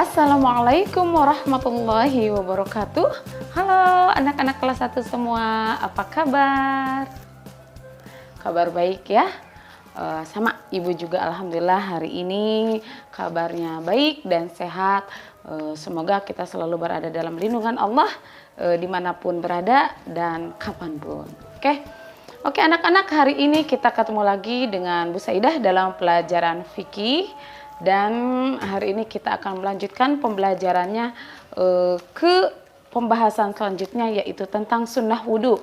Assalamualaikum warahmatullahi wabarakatuh. Halo anak-anak kelas 1 semua, apa kabar? Kabar baik ya? Sama ibu juga alhamdulillah hari ini kabarnya baik dan sehat. Semoga kita selalu berada dalam lindungan Allah dimanapun berada dan kapanpun. Oke anak-anak, hari ini kita ketemu lagi dengan Bu Saidah dalam pelajaran fikih. Dan hari ini kita akan melanjutkan pembelajarannya ke pembahasan selanjutnya, yaitu tentang sunnah wudhu.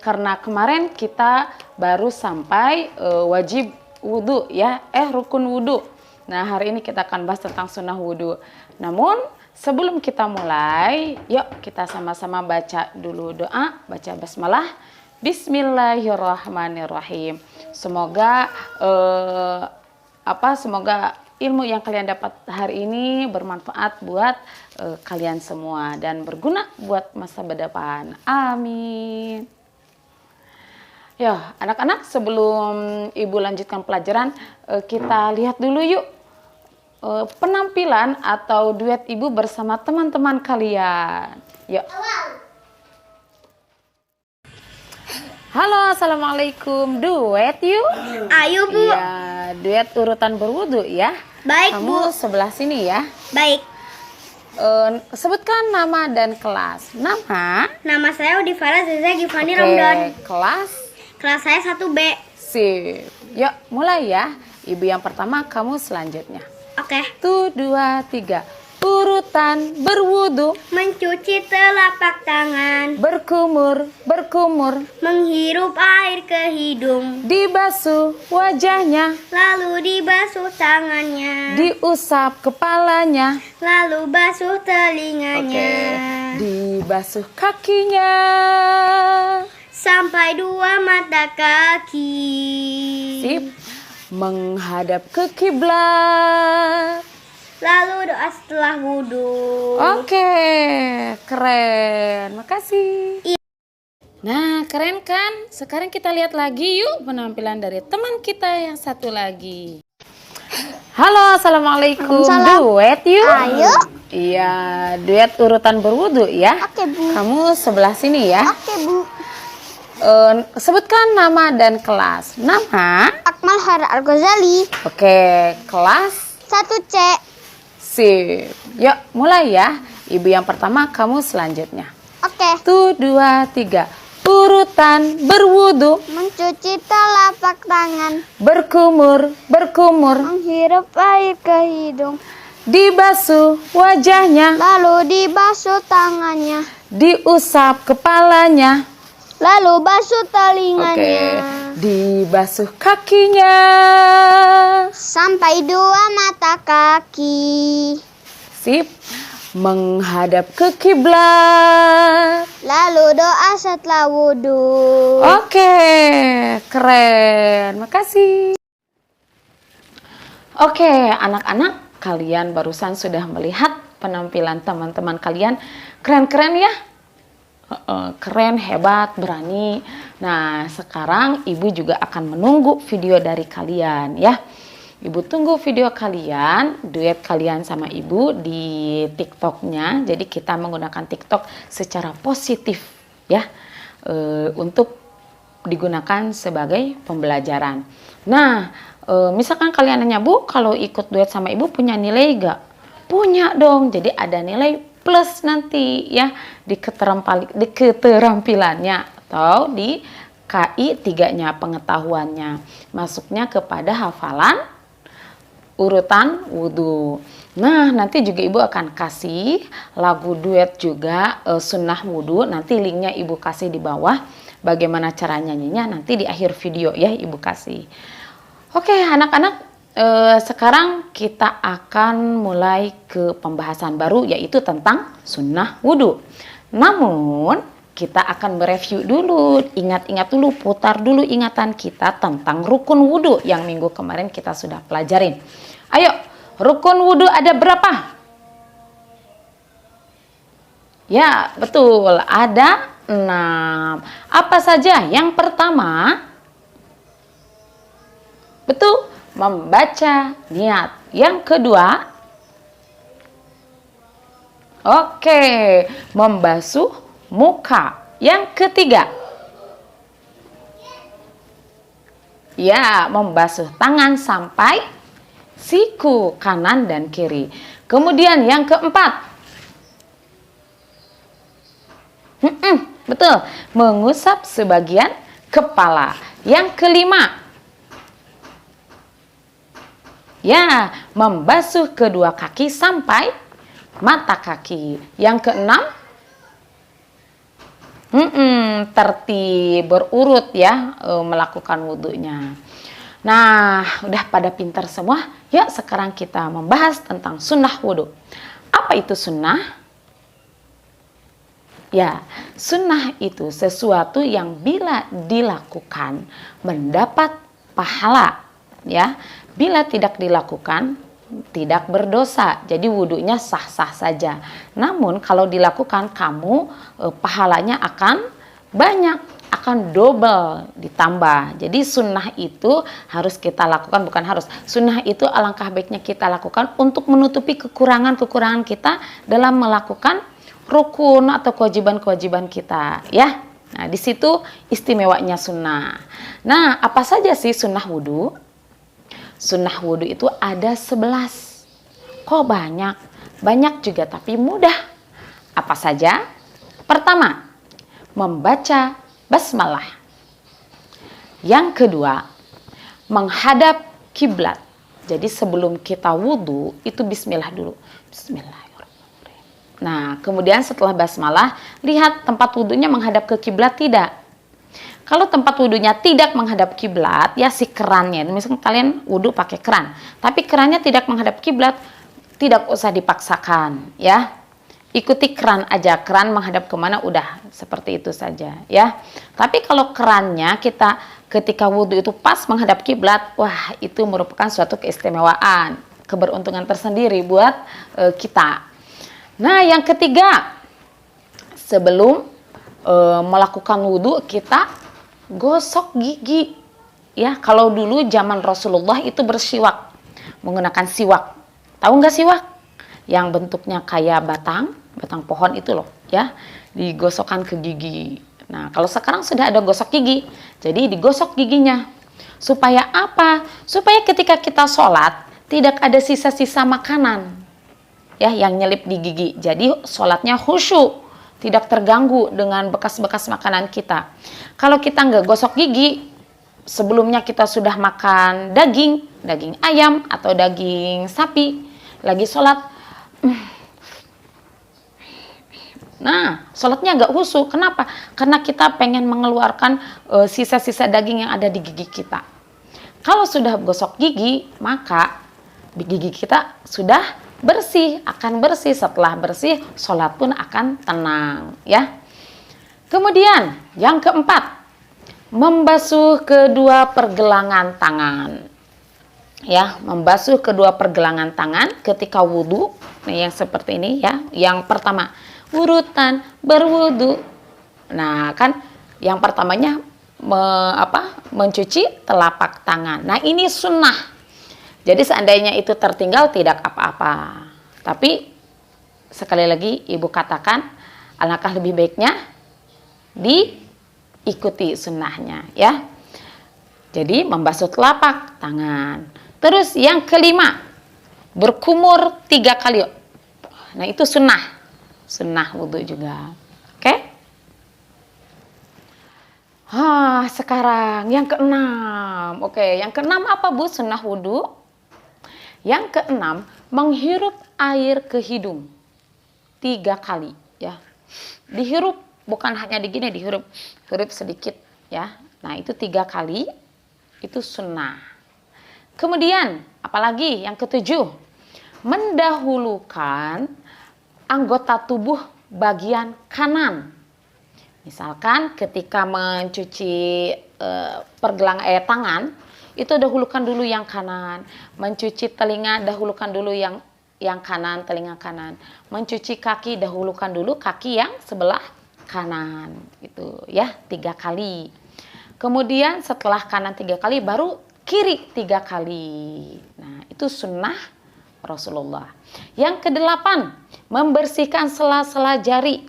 Karena kemarin kita baru sampai wajib wudhu ya, rukun wudhu. Nah hari ini kita akan bahas tentang sunnah wudhu. Namun sebelum kita mulai, yuk kita sama-sama baca dulu doa, baca basmalah. Bismillahirrahmanirrahim. Semoga semoga ilmu yang kalian dapat hari ini bermanfaat buat kalian semua dan berguna buat masa depan. Amin. Ya, anak-anak, sebelum ibu lanjutkan pelajaran, kita lihat dulu yuk penampilan atau duet ibu bersama teman-teman kalian. Yuk. Halo, assalamualaikum. Duet yuk. Ayo Bu. Ya, duet urutan berwudu ya. Baik Kamu Bu. sebelah sini ya. Baik. Sebutkan nama dan kelas. Nama? Nama saya Udifara Zaza Gifani Ramdan. Kelas? Kelas saya 1B. Sip. Yuk, mulai ya. Ibu yang pertama, kamu selanjutnya. Oke. 1, 2, 3. Urutan berwudu. Mencuci telapak tangan. Berkumur, berkumur. Menghirup air ke hidung. Dibasuh wajahnya. Lalu dibasuh tangannya. Diusap kepalanya. Lalu basuh telinganya. Dibasuh kakinya. Sampai 2 mata kaki. Sip. Menghadap ke kiblat. Lalu doa setelah wudhu. Oke, keren. Makasih. Iya. Nah, keren kan? Sekarang kita lihat lagi yuk penampilan dari teman kita yang satu lagi. Halo, assalamualaikum. Duet yuk. Ayo. Iya, duet urutan berwudu ya. Oke Bu. Kamu sebelah sini ya. Oke Bu. Sebutkan nama dan kelas. Nama? Akmal Har Al-Ghazali. Oke, kelas? 1C. Sip. Yuk, mulai ya. Ibu yang pertama, kamu selanjutnya. Oke. 1, 2, 3. Urutan berwudu. Mencuci telapak tangan. Berkumur, berkumur. Menghirup air ke hidung. Dibasuh wajahnya. Lalu dibasuh tangannya. Diusap kepalanya. Lalu basuh telinganya. Dibasuh kakinya. Sampai 2 mata kaki. Sip. Menghadap ke kiblat. Lalu doa setelah wudhu. Oke, keren. Makasih. Oke, anak-anak, kalian barusan sudah melihat penampilan teman-teman kalian. Keren-keren ya? Keren, hebat, berani. Nah, sekarang ibu juga akan menunggu video dari kalian ya. Ibu tunggu video kalian, duet kalian sama ibu di TikToknya. Jadi kita menggunakan TikTok secara positif ya, untuk digunakan sebagai pembelajaran. Nah, misalkan kalian nanya, Bu, kalau ikut duet sama ibu punya nilai gak? Punya dong, jadi ada nilai plus nanti ya di keterampilannya atau di KI 3-nya pengetahuannya. Masuknya kepada hafalan urutan wudhu. Nah, nanti juga ibu akan kasih lagu duet juga sunnah wudhu. Nanti linknya ibu kasih di bawah. Bagaimana cara nyanyinya nanti di akhir video ya ibu kasih. Oke anak-anak. Sekarang kita akan mulai ke pembahasan baru, yaitu tentang sunnah wudhu. Namun kita akan mereview dulu, ingat-ingat dulu, putar dulu ingatan kita tentang rukun wudhu yang minggu kemarin kita sudah pelajarin. Ayo, rukun wudhu ada berapa? Ya, betul, ada 6. Apa saja? Yang pertama, betul, membaca niat. Yang kedua, Oke, membasuh muka. Yang ketiga, ya, membasuh tangan sampai siku kanan dan kiri. Kemudian yang keempat, betul, mengusap sebagian kepala. Yang kelima, ya, membasuh kedua kaki sampai mata kaki. Yang keenam, tertib berurut ya melakukan wudhunya. Nah, udah pada pintar semua? Yuk sekarang kita membahas tentang sunnah wudhu. Apa itu sunnah? Ya, sunnah itu sesuatu yang bila dilakukan mendapat pahala. Ya, bila tidak dilakukan tidak berdosa. Jadi wudhunya sah-sah saja. Namun kalau dilakukan kamu pahalanya akan banyak, akan double ditambah. Jadi sunnah itu harus kita lakukan, bukan harus. Sunnah itu alangkah baiknya kita lakukan untuk menutupi kekurangan-kekurangan kita dalam melakukan rukun atau kewajiban-kewajiban kita, ya. Nah, di situ istimewanya sunnah. Nah, apa saja sih sunnah wudhu? Sunnah wudhu itu ada 11. Kok banyak? Banyak juga tapi mudah. Apa saja? Pertama, membaca basmalah. Yang kedua, menghadap kiblat. Jadi sebelum kita wudhu itu bismillah dulu. Bismillahirrahmanirrahim. Nah, kemudian setelah basmalah, lihat tempat wudhunya menghadap ke kiblat tidak. Kalau tempat wudhunya tidak menghadap kiblat, ya si kerannya, misalnya kalian wudhu pakai keran, tapi kerannya tidak menghadap kiblat, tidak usah dipaksakan, ya. Ikuti keran aja, keran menghadap kemana udah seperti itu saja, ya. Tapi kalau kerannya kita ketika wudhu itu pas menghadap kiblat, wah itu merupakan suatu keistimewaan, keberuntungan tersendiri buat kita. Nah, yang ketiga, sebelum melakukan wudhu kita gosok gigi. Ya, kalau dulu zaman Rasulullah itu bersiwak, menggunakan siwak. Tahu nggak siwak? Yang bentuknya kayak batang pohon itu loh, ya, digosokkan ke gigi. Nah, kalau sekarang sudah ada gosok gigi, jadi digosok giginya. Supaya apa? Supaya ketika kita sholat tidak ada sisa-sisa makanan, ya, yang nyelip di gigi. Jadi sholatnya khusyuk, tidak terganggu dengan bekas-bekas makanan kita. Kalau kita nggak gosok gigi, sebelumnya kita sudah makan daging ayam atau daging sapi, lagi sholat, nah sholatnya nggak khusyuk. Kenapa? Karena kita pengen mengeluarkan sisa-sisa daging yang ada di gigi kita. Kalau sudah gosok gigi, maka gigi kita sudah bersih, akan bersih. Setelah bersih, sholat pun akan tenang, ya. Kemudian yang keempat, membasuh kedua pergelangan tangan. Ya, membasuh kedua pergelangan tangan ketika wudhu. Nah, yang seperti ini ya. Yang pertama, urutan berwudhu. Nah, kan yang pertamanya mencuci telapak tangan. Nah, ini sunnah. Jadi seandainya itu tertinggal tidak apa-apa. Tapi sekali lagi ibu katakan alangkah lebih baiknya diikuti sunnahnya, ya. Jadi membasuh telapak tangan. Terus yang kelima, berkumur 3 kali. Nah, itu sunnah wudhu juga. Oke? Sekarang yang keenam. Oke, yang keenam apa Bu sunnah wudhu? Yang keenam, menghirup air ke hidung 3 kali, ya. Dihirup, bukan hanya dihirup sedikit, ya. Nah, itu 3 kali, itu sunnah. Kemudian, apalagi yang ketujuh, mendahulukan anggota tubuh bagian kanan. Misalkan ketika mencuci tangan, itu dahulukan dulu yang kanan. Mencuci telinga, dahulukan dulu yang kanan, telinga kanan. Mencuci kaki, dahulukan dulu kaki yang sebelah kanan. Gitu ya, 3 kali. Kemudian setelah kanan 3 kali, baru kiri 3 kali. Nah, itu sunnah Rasulullah. Yang kedelapan, membersihkan sela-sela jari.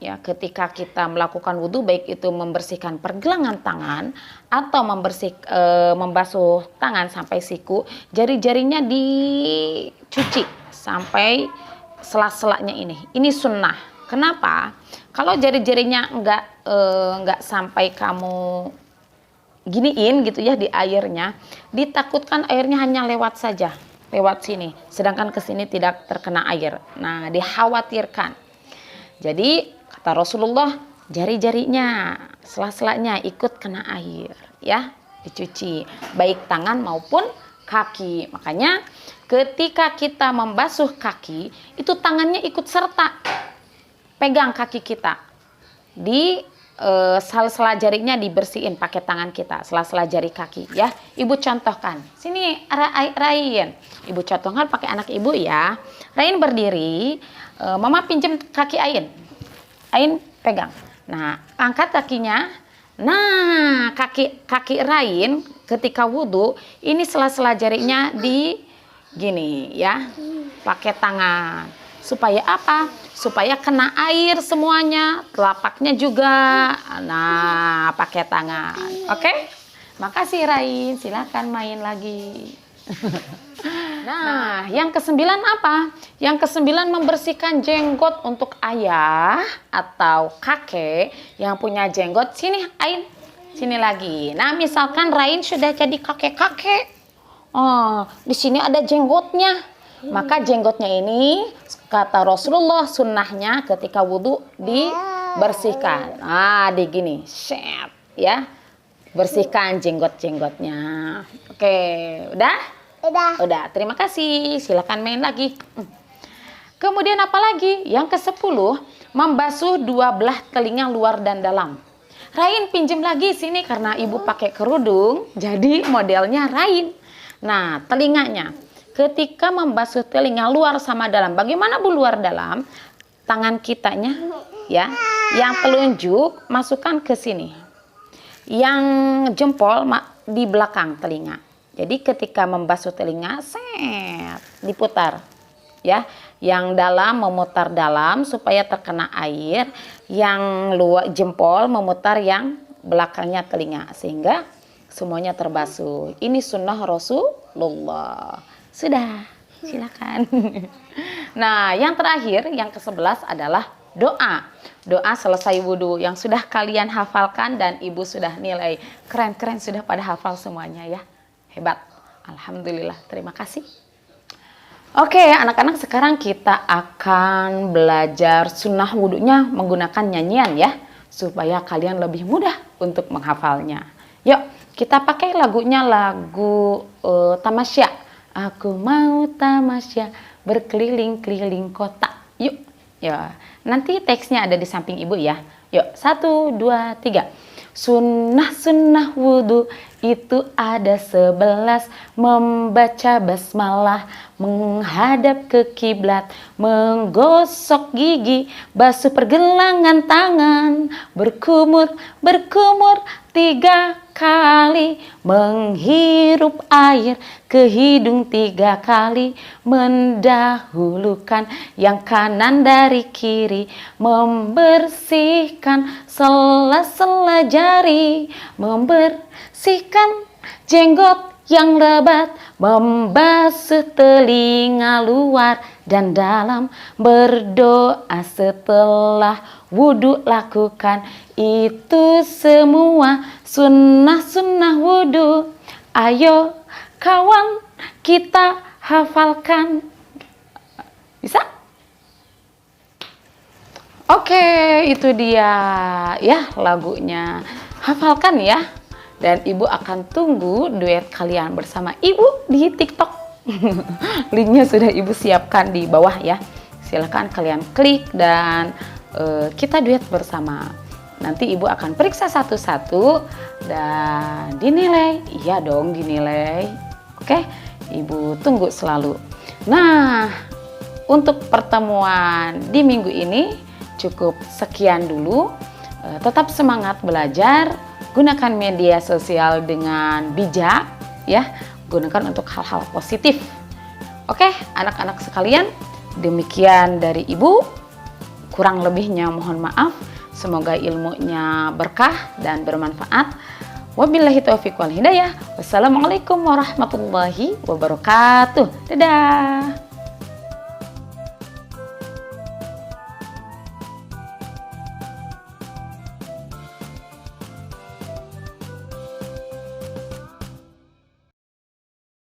Ya, ketika kita melakukan wudhu, baik itu membersihkan pergelangan tangan atau membasuh tangan sampai siku, jari-jarinya dicuci sampai sela-selanya ini. Ini sunnah. Kenapa? Kalau jari-jarinya enggak sampai kamu giniin gitu ya di airnya, ditakutkan airnya hanya lewat saja, lewat sini, sedangkan ke sini tidak terkena air. Nah, dikhawatirkan. Jadi kata Rasulullah, jari-jarinya, sela-selanya ikut kena air, ya, dicuci, baik tangan maupun kaki. Makanya ketika kita membasuh kaki, itu tangannya ikut serta pegang kaki kita. Di sela-sela jarinya dibersihin pakai tangan kita, sela-sela jari kaki, ya. Ibu contohkan. Sini Rain. Ibu contohkan pakai anak ibu ya. Rain berdiri, mama pinjam kaki Ain. Ain pegang. Nah, angkat kakinya. Nah, kaki Rain ketika wudhu, ini sela-sela jarinya di gini ya, pakai tangan. Supaya apa? Supaya kena air semuanya, telapaknya juga. Nah, pakai tangan. Oke? Makasih Rain, silakan main lagi. Nah, yang kesembilan apa? Yang kesembilan membersihkan jenggot untuk ayah atau kakek yang punya jenggot. Sini, Ain. Sini lagi. Nah, misalkan Rain sudah jadi kakek-kakek. Oh, di sini ada jenggotnya. Maka jenggotnya ini, kata Rasulullah, sunnahnya ketika wudhu dibersihkan. Nah, di gini. Set, ya. Bersihkan jenggot-jenggotnya. Oke, udah? Udah, terima kasih. Silakan main lagi. Kemudian apa lagi? Yang ke-10, membasuh dua belah telinga luar dan dalam. Rain pinjem lagi sini karena ibu pakai kerudung, jadi modelnya Rain. Nah, telinganya. Ketika membasuh telinga luar sama dalam, bagaimana Bu luar dalam? Tangan kitanya, ya. Yang telunjuk masukkan ke sini. Yang jempol di belakang telinga. Jadi ketika membasuh telinga, set, diputar. Ya, yang dalam memutar dalam supaya terkena air, yang luar jempol memutar yang belakangnya telinga sehingga semuanya terbasuh. Ini sunnah Rasulullah. Sudah, silakan. Nah, yang terakhir, yang ke-11 adalah doa. Doa selesai wudhu yang sudah kalian hafalkan dan ibu sudah nilai. Keren-keren sudah pada hafal semuanya ya. Hebat. Alhamdulillah. Terima kasih. Oke, anak-anak, sekarang kita akan belajar sunnah wudhunya menggunakan nyanyian ya. Supaya kalian lebih mudah untuk menghafalnya. Yuk, kita pakai lagunya lagu tamasya. Aku mau tamasya berkeliling-keliling kota. Yuk. Ya, nanti teksnya ada di samping ibu ya. Yuk, 1, 2, 3. Sunnah-sunnah wudhu itu ada 11. Membaca basmalah, menghadap ke kiblat, menggosok gigi, basuh pergelangan tangan, berkumur 3 kali, menghirup air ke hidung 3 kali, mendahulukan yang kanan dari kiri, membersihkan sela-sela jari, membersihkan jenggot yang lebat, membasuh telinga luar dan dalam, berdoa setelah wudhu lakukan itu semua sunnah-sunnah wudhu. Ayo kawan kita hafalkan. Bisa? Oke, itu dia ya lagunya. Hafalkan ya. Dan ibu akan tunggu duet kalian bersama ibu di TikTok. Linknya sudah ibu siapkan di bawah ya. Silahkan kalian klik dan kita duet bersama. Nanti ibu akan periksa satu-satu dan dinilai. Iya dong, dinilai. Oke, ibu tunggu selalu. Nah, untuk pertemuan di minggu ini cukup sekian dulu. Tetap semangat belajar. Gunakan media sosial dengan bijak ya. Gunakan untuk hal-hal positif. Oke, anak-anak sekalian, Demikian dari Ibu, kurang lebihnya mohon maaf. Semoga ilmunya berkah dan bermanfaat. Wabillahi taufiq wal hidayah. Wassalamualaikum warahmatullahi wabarakatuh. Dadah.